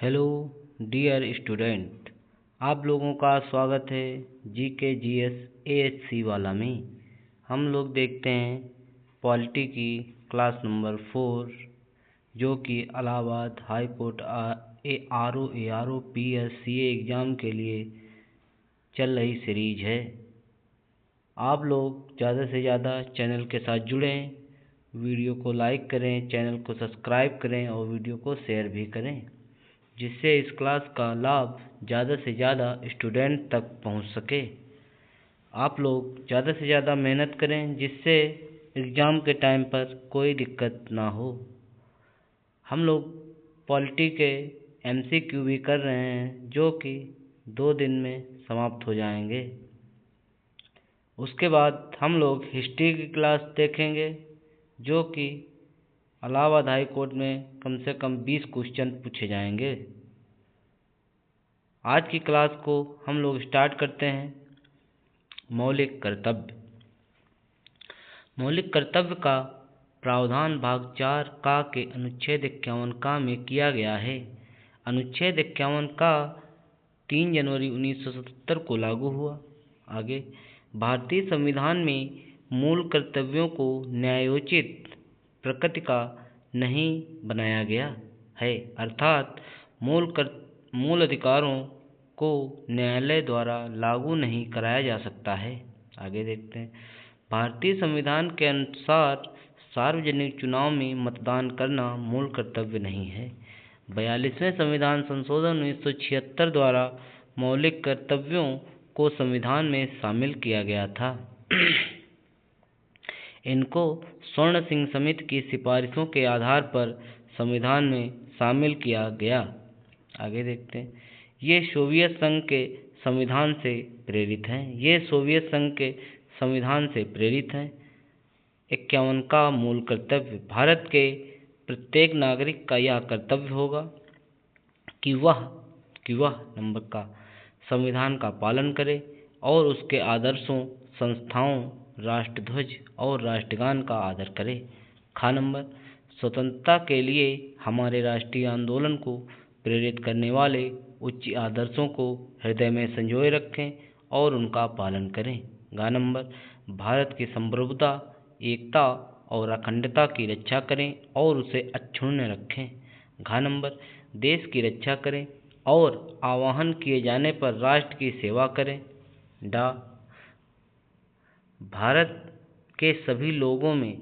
Hello dear student, आप लोगों का स्वागत है जीके जीएस एएचसी वाला में। हम लोग देखते हैं पॉलिटी की क्लास नंबर 4, जो कि Allahabad high court RO PS CA exam के लिए चल रही सीरीज है। आप लोग ज़्यादा से ज़्यादा चैनल के साथ जुड़ें, वीडियो को लाइक करें, चैनल को सब्सक्राइब करें और वीडियो को शेयर भी करें, जिससे इस क्लास का लाभ ज़्यादा से ज़्यादा स्टूडेंट तक पहुंच सके। आप लोग ज़्यादा से ज़्यादा मेहनत करें, जिससे एग्ज़ाम के टाइम पर कोई दिक्कत ना हो। हम लोग पॉलिटी के एमसीक्यू भी कर रहे हैं, जो कि 2 दिन में समाप्त हो जाएंगे। उसके बाद हम लोग हिस्ट्री की क्लास देखेंगे, जो कि इलाहाबाद हाई कोर्ट में कम से कम 20 क्वेश्चन पूछे जाएंगे। आज की क्लास को हम लोग स्टार्ट करते हैं। मौलिक कर्तव्य। मौलिक कर्तव्य का प्रावधान भाग 4 का के अनुच्छेद 51 का में किया गया है। अनुच्छेद 51 का 3 जनवरी 1977 को लागू हुआ। आगे, भारतीय संविधान में मूल कर्तव्यों को न्यायोचित प्रकृति का नहीं बनाया गया है, अर्थात मूल अधिकारों को न्यायालय द्वारा लागू नहीं कराया जा सकता है। आगे देखते हैं। भारतीय संविधान के अनुसार सार्वजनिक चुनाव में मतदान करना मूल कर्तव्य नहीं है। 42वें संविधान संशोधन 1976 द्वारा मौलिक कर्तव्यों को संविधान में शामिल किया गया था। इनको स्वर्ण सिंह समिति की सिफारिशों के आधार पर संविधान में शामिल किया गया। आगे देखते हैं। ये सोवियत संघ के संविधान से प्रेरित हैं। 51 का मूल कर्तव्य। भारत के प्रत्येक नागरिक का यह कर्तव्य होगा कि वह नंबर का संविधान का पालन करे और उसके आदर्शों, संस्थाओं, राष्ट्रध्वज और राष्ट्रगान का आदर करे। नंबर, स्वतंत्रता के लिए हमारे राष्ट्रीय आंदोलन को प्रेरित करने वाले उच्च आदर्शों को हृदय में संजोए रखें और उनका पालन करें। नंबर, भारत की संप्रभुता, एकता और अखंडता की रक्षा करें और उसे अक्षुण्ण रखें। नंबर, देश की रक्षा करें और आह्वान किए जाने पर राष्ट्र की सेवा करें। भारत के सभी लोगों में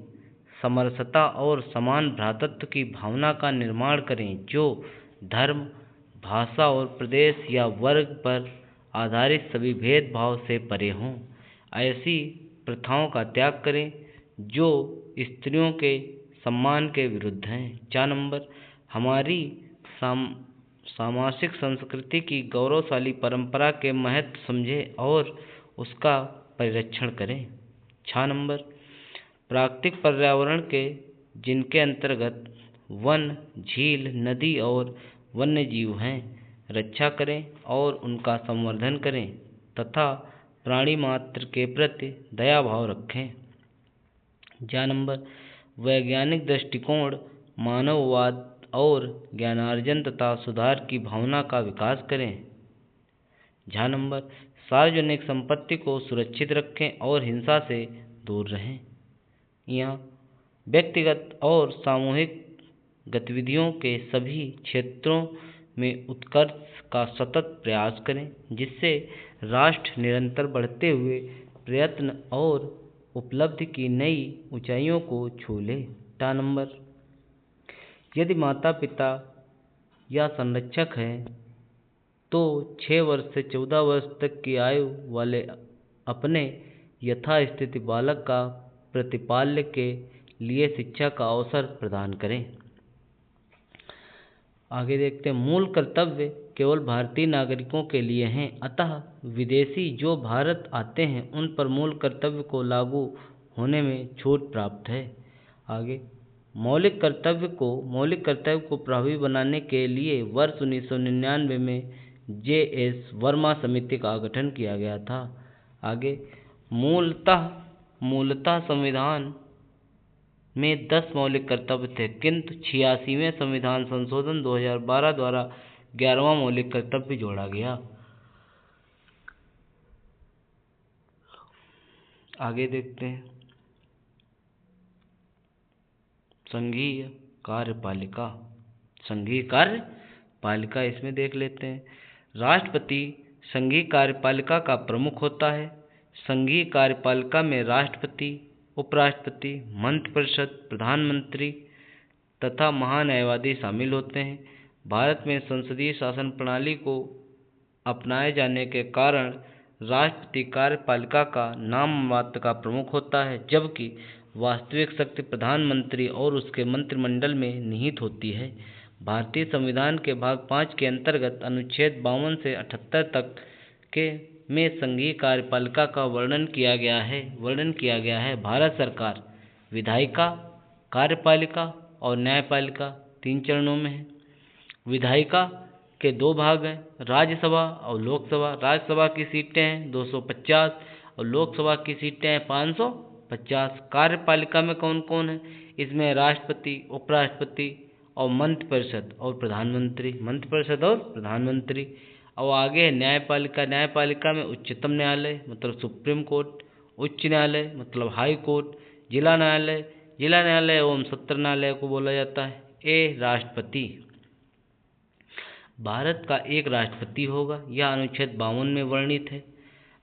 समरसता और समान भ्रातृत्व की भावना का निर्माण करें, जो धर्म, भाषा और प्रदेश या वर्ग पर आधारित सभी भेदभाव से परे हों। ऐसी प्रथाओं का त्याग करें जो स्त्रियों के सम्मान के विरुद्ध हैं। नंबर, हमारी सामाजिक संस्कृति की गौरवशाली परंपरा के महत्व समझें और उसका परिरक्षण करें। नंबर, प्राकृतिक पर्यावरण के, जिनके अंतर्गत वन, झील, नदी और वन्य जीव हैं, रक्षा करें और उनका संवर्धन करें तथा प्राणी मात्र के प्रति दया भाव रखें। नंबर, वैज्ञानिक दृष्टिकोण, मानववाद और ज्ञानार्जन तथा सुधार की भावना का विकास करें। नंबर, सार्वजनिक संपत्ति को सुरक्षित रखें और हिंसा से दूर रहें। यहाँ व्यक्तिगत और सामूहिक गतिविधियों के सभी क्षेत्रों में उत्कर्ष का सतत प्रयास करें, जिससे राष्ट्र निरंतर बढ़ते हुए प्रयत्न और उपलब्धि की नई ऊंचाइयों को छू ले। नंबर, यदि माता पिता या संरक्षक हैं तो 6 वर्ष से 14 वर्ष तक की आयु वाले अपने यथास्थिति बालक का प्रतिपाल्य के लिए शिक्षा का अवसर प्रदान करें। आगे देखते हैं। मूल कर्तव्य केवल भारतीय नागरिकों के लिए हैं, अतः विदेशी जो भारत आते हैं उन पर मूल कर्तव्य को लागू होने में छूट प्राप्त है। आगे, मौलिक कर्तव्य को प्रभावी बनाने के लिए वर्ष 1999 में जे.एस. वर्मा समिति का गठन किया गया था। आगे, मूलतः संविधान में 10 मौलिक कर्तव्य थे, किंतु 86वें संविधान संशोधन 2012 द्वारा 11वां मौलिक कर्तव्य जोड़ा गया। आगे देखते हैं संघीय कार्यपालिका। संघीय कार्यपालिका इसमें देख लेते हैं। राष्ट्रपति संघीय कार्यपालिका का प्रमुख होता है। संघीय कार्यपालिका में राष्ट्रपति, उपराष्ट्रपति, मंत्रिपरिषद, प्रधानमंत्री तथा महान्यायवादी शामिल होते हैं। भारत में संसदीय शासन प्रणाली को अपनाए जाने के कारण राष्ट्रपति कार्यपालिका का नाम मात्र का प्रमुख होता है, जबकि वास्तविक शक्ति प्रधानमंत्री और उसके मंत्रिमंडल में निहित होती है। भारतीय संविधान के भाग 5 के अंतर्गत अनुच्छेद 52 से 78 तक के में संघीय कार्यपालिका का वर्णन किया गया है। भारत सरकार विधायिका, कार्यपालिका और न्यायपालिका 3 चरणों में है। विधायिका के 2 भाग हैं, राज्यसभा और लोकसभा। राज्यसभा की सीटें हैं 250 और लोकसभा की सीटें हैं 550। कार्यपालिका में कौन कौन है? इसमें राष्ट्रपति, उपराष्ट्रपति और मंत्रिपरिषद और प्रधानमंत्री। और आगे है न्यायपालिका। न्यायपालिका में उच्चतम न्यायालय मतलब सुप्रीम कोर्ट, उच्च न्यायालय मतलब हाई कोर्ट, जिला न्यायालय एवं सत्र न्यायालय को बोला जाता है। राष्ट्रपति। भारत का एक राष्ट्रपति होगा, यह अनुच्छेद 52 में वर्णित है।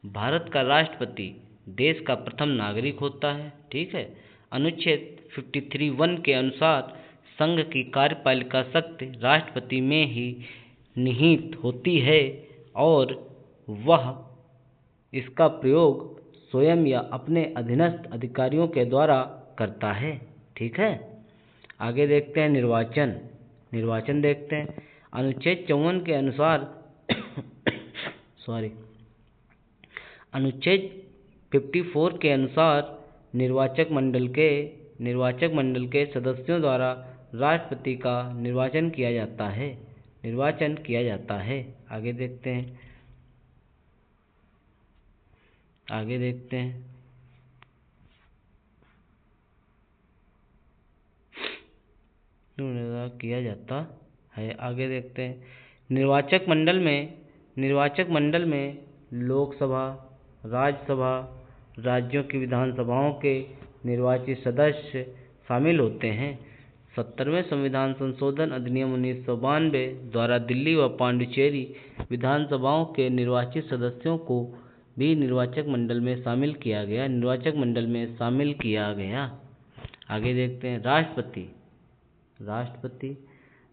भारत का राष्ट्रपति देश का प्रथम नागरिक होता है। ठीक है। अनुच्छेद 53(1) के अनुसार संघ की कार्यपालिका शक्ति राष्ट्रपति में ही निहित होती है और वह इसका प्रयोग स्वयं या अपने अधीनस्थ अधिकारियों के द्वारा करता है। ठीक है। आगे देखते हैं निर्वाचन देखते हैं। अनुच्छेद 54 के अनुसार अनुच्छेद 54 के अनुसार निर्वाचक मंडल के सदस्यों द्वारा राष्ट्रपति का निर्वाचन किया जाता है। आगे देखते हैं किया जाता है। आगे देखते हैं निर्वाचक मंडल में लोकसभा, राज्यसभा, राज्यों की विधानसभाओं के निर्वाचित सदस्य शामिल होते हैं। 70वें संविधान संशोधन अधिनियम 1992 द्वारा दिल्ली व पांडिचेरी विधानसभाओं के निर्वाचित सदस्यों को भी निर्वाचक मंडल में शामिल किया गया। आगे देखते हैं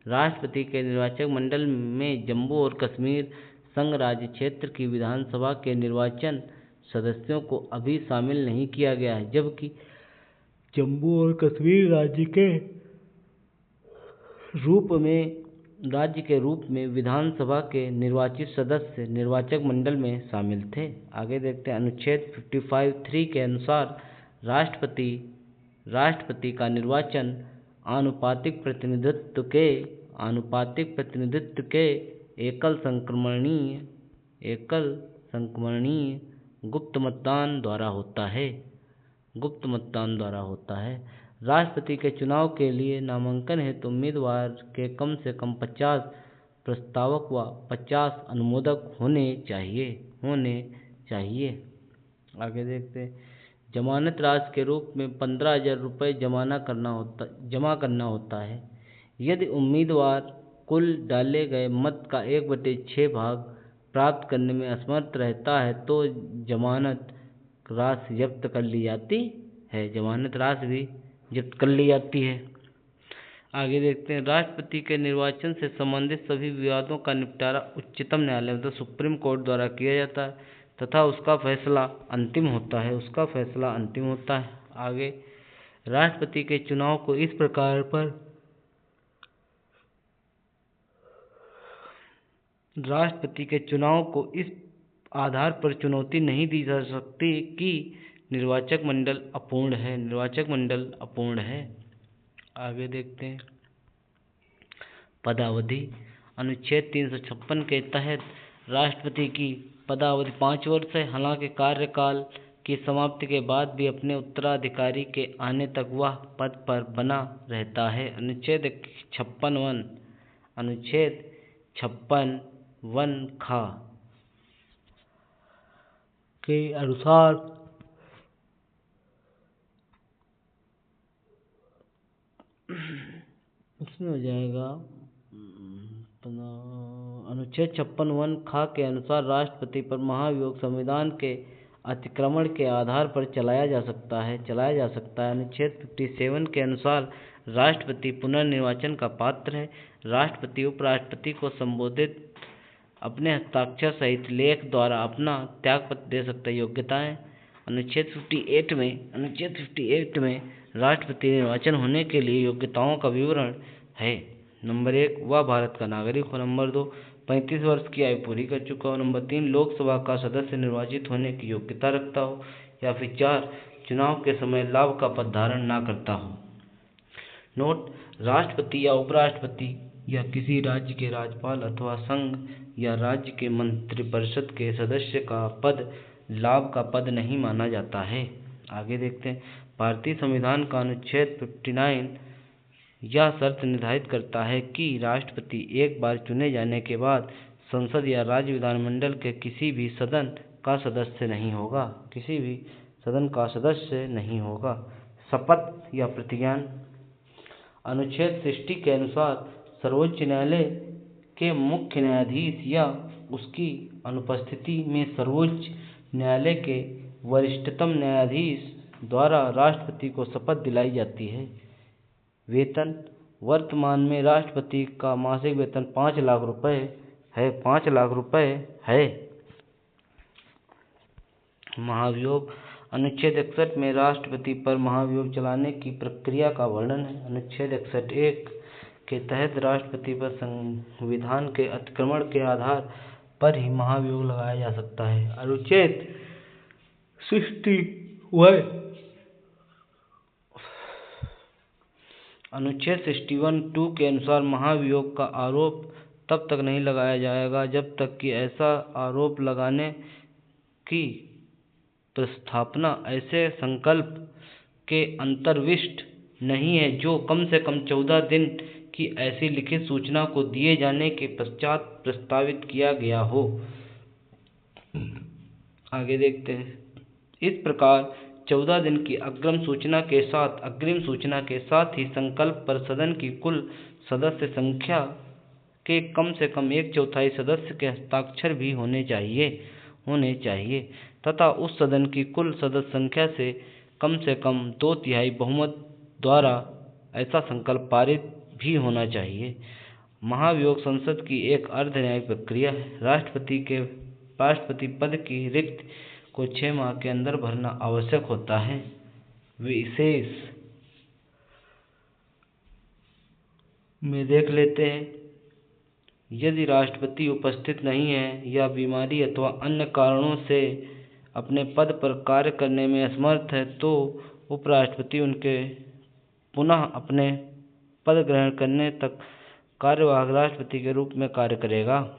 राष्ट्रपति के निर्वाचक मंडल में जम्मू और कश्मीर संघ राज्य क्षेत्र की विधानसभा के निर्वाचन सदस्यों को अभी शामिल नहीं किया गया है, जबकि जम्मू और कश्मीर राज्य के रूप में विधानसभा के निर्वाचित सदस्य निर्वाचक मंडल में शामिल थे। आगे देखते हैं अनुच्छेद 55(3) के अनुसार राष्ट्रपति का निर्वाचन आनुपातिक प्रतिनिधित्व के एकल संक्रमणीय गुप्त मतदान द्वारा होता है। राष्ट्रपति के चुनाव के लिए नामांकन हेतु उम्मीदवार के कम से कम 50 प्रस्तावक व 50 अनुमोदक होने चाहिए। आगे देखते हैं जमानत राशि के रूप में 15,000 रुपये जमा करना होता है। यदि उम्मीदवार कुल डाले गए मत का 1/6 भाग प्राप्त करने में असमर्थ रहता है तो जमानत राशि जब्त कर ली जाती है। आगे देखते हैं राष्ट्रपति के निर्वाचन से संबंधित सभी विवादों का निपटारा उच्चतम न्यायालय मतलब सुप्रीम कोर्ट द्वारा किया जाता है तथा उसका फैसला अंतिम होता है। आगे राष्ट्रपति के चुनाव को इस आधार पर चुनौती नहीं दी जा सकती कि निर्वाचक मंडल अपूर्ण है। आगे देखते हैं पदावधि। अनुच्छेद 356 के तहत राष्ट्रपति की पदावधि 5 वर्ष है। हालांकि कार्यकाल की समाप्ति के बाद भी अपने उत्तराधिकारी के आने तक वह पद पर बना रहता है। अनुच्छेद 56 खा के अनुसार इसमें हो जाएगा अनुच्छेद 56(1) के अनुसार राष्ट्रपति पर महाभियोग संविधान के अतिक्रमण के आधार पर चलाया जा सकता है। अनुच्छेद 57 के अनुसार राष्ट्रपति पुनर्निर्वाचन का पात्र है। राष्ट्रपति उपराष्ट्रपति को संबोधित अपने हस्ताक्षर सहित लेख द्वारा अपना त्यागपत्र दे सकता है। योग्यताएं अनुच्छेद 58 में राष्ट्रपति निर्वाचन होने के लिए योग्यताओं का विवरण है। नंबर 1, वह भारत का नागरिक हो। नंबर 2, 35 वर्ष की आयु पूरी कर चुका हो। नंबर 3, लोकसभा का सदस्य निर्वाचित होने की योग्यता रखता हो। या फिर 4, चुनाव के समय लाभ का पद धारण न करता हो। नोट: राष्ट्रपति या उपराष्ट्रपति या किसी राज्य के राज्यपाल अथवा संघ या राज्य के मंत्रिपरिषद के सदस्य का पद लाभ का पद नहीं माना जाता है। आगे देखते हैं। भारतीय संविधान का अनुच्छेद 59 यह शर्त निर्धारित करता है कि राष्ट्रपति एक बार चुने जाने के बाद संसद या राज्य विधानमंडल के किसी भी सदन का सदस्य नहीं होगा। शपथ या प्रतिज्ञान अनुच्छेद 60 के अनुसार सर्वोच्च न्यायालय के मुख्य न्यायाधीश या उसकी अनुपस्थिति में सर्वोच्च न्यायालय के वरिष्ठतम न्यायाधीश द्वारा राष्ट्रपति को शपथ दिलाई जाती है। वेतन: वर्तमान में राष्ट्रपति का मासिक वेतन 5 लाख रुपए है। महाभियोग अनुच्छेद 61 में राष्ट्रपति पर महाभियोग चलाने की प्रक्रिया का वर्णन है। अनुच्छेद 61(1) के तहत राष्ट्रपति पर संविधान के अतिक्रमण के आधार पर ही महाभियोग लगाया जा सकता है। अनुच्छेद 61(2) के अनुसार महाभियोग का आरोप तब तक नहीं लगाया जाएगा जब तक कि ऐसा आरोप लगाने की प्रस्तावना ऐसे संकल्प के अंतर्विष्ट नहीं है जो कम से कम 14 दिन की ऐसी लिखित सूचना को दिए जाने के पश्चात प्रस्तावित किया गया हो। आगे देखते हैं। इस प्रकार 14 दिन की अग्रिम सूचना के साथ ही संकल्प पर सदन की कुल सदस्य संख्या के कम से कम 1/4 सदस्य के हस्ताक्षर भी होने चाहिए तथा उस सदन की कुल सदस्य संख्या से कम 2/3 बहुमत द्वारा ऐसा संकल्प पारित भी होना चाहिए। महाभियोग संसद की एक अर्धन्यायिक प्रक्रिया है। राष्ट्रपति पद की रिक्ति को 6 माह के अंदर भरना आवश्यक होता है। विशेष में देख लेते हैं। यदि राष्ट्रपति उपस्थित नहीं है या बीमारी अथवा अन्य कारणों से अपने पद पर कार्य करने में असमर्थ है तो उपराष्ट्रपति उनके पुनः अपने पद ग्रहण करने तक कार्यवाहक राष्ट्रपति के रूप में कार्य करेगा।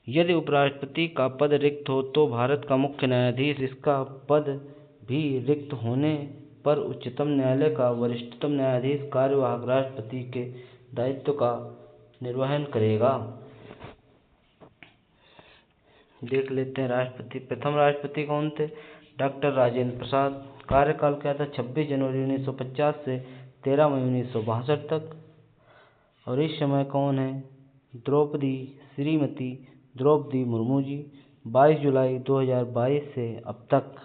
यदि उपराष्ट्रपति का पद रिक्त हो तो भारत का मुख्य न्यायाधीश इसका पद भी रिक्त होने पर उच्चतम न्यायालय का वरिष्ठतम न्यायाधीश कार्यवाहक राष्ट्रपति के दायित्व का निर्वहन करेगा। देख लेते हैं राष्ट्रपति। प्रथम राष्ट्रपति कौन थे? डॉक्टर राजेंद्र प्रसाद। कार्यकाल क्या था? 26 जनवरी 1950 से 13 मई 1962 तक। और इस समय कौन है? श्रीमती द्रौपदी मुर्मू जी। 22 जुलाई 2022 से अब तक।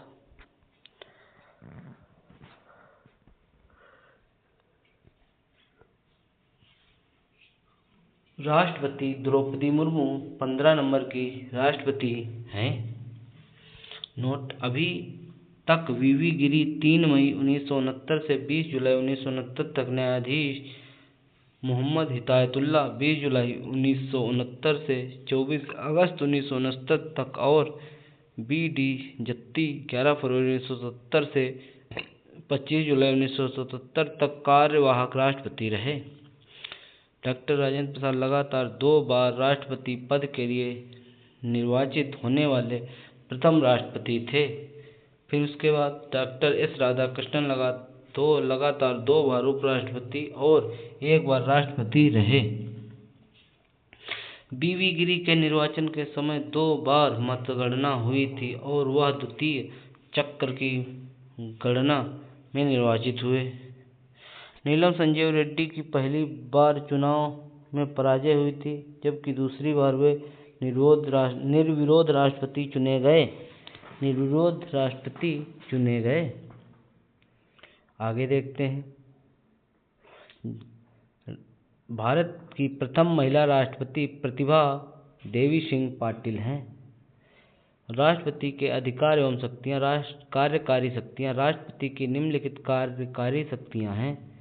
राष्ट्रपति द्रौपदी मुर्मू 15 नंबर की राष्ट्रपति हैं। नोट: अभी तक वीवी गिरी 3 मई 1969 से 20 जुलाई 1969 तक, न्यायाधीश मोहम्मद हिदायतुल्ला 20 जुलाई 1969 से 24 अगस्त 1969 तक और बी.डी. जत्ती 11 फरवरी 1970 से 25 जुलाई 1977 तक कार्यवाहक राष्ट्रपति रहे। डॉक्टर राजेंद्र प्रसाद लगातार 2 बार राष्ट्रपति पद के लिए निर्वाचित होने वाले प्रथम राष्ट्रपति थे। फिर उसके बाद डॉक्टर एस राधाकृष्णन लगातार 2 बार उपराष्ट्रपति और 1 बार राष्ट्रपति रहे। बीवी गिरी के निर्वाचन के समय 2 बार मतगणना हुई थी और वह द्वितीय चक्र की गणना में निर्वाचित हुए। नीलम संजीव रेड्डी की पहली बार चुनाव में पराजय हुई थी, जबकि दूसरी बार वे निर्विरोध राष्ट्रपति चुने गए। आगे देखते हैं। भारत की प्रथम महिला राष्ट्रपति प्रतिभा देवी सिंह पाटिल हैं। राष्ट्रपति के अधिकार एवं शक्तियाँ। कार्यकारी शक्तियाँ। राष्ट्रपति की निम्नलिखित कार्यकारी शक्तियाँ हैं।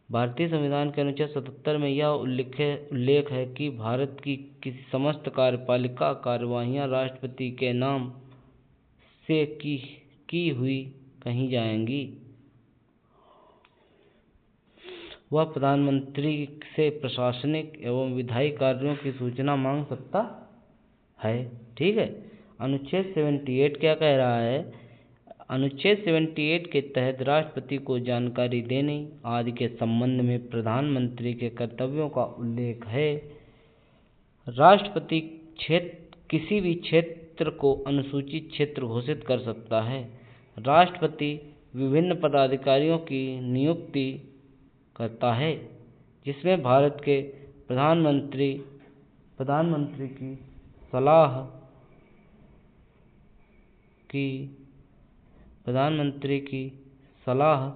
भारतीय संविधान के अनुच्छेद 77 में यह उल्लेख है कि भारत की किसी समस्त कार्यपालिका कार्यवाहियाँ राष्ट्रपति के नाम से की हुई कही जाएंगी। वह प्रधानमंत्री से प्रशासनिक एवं विधायी कार्यों की सूचना मांग सकता है। ठीक है। अनुच्छेद 78 क्या कह रहा है? अनुच्छेद 78 के तहत राष्ट्रपति को जानकारी देने आदि के संबंध में प्रधानमंत्री के कर्तव्यों का उल्लेख है। राष्ट्रपति किसी भी क्षेत्र को अनुसूचित क्षेत्र घोषित कर सकता है। राष्ट्रपति विभिन्न पदाधिकारियों की नियुक्ति करता है, जिसमें भारत के प्रधानमंत्री की सलाह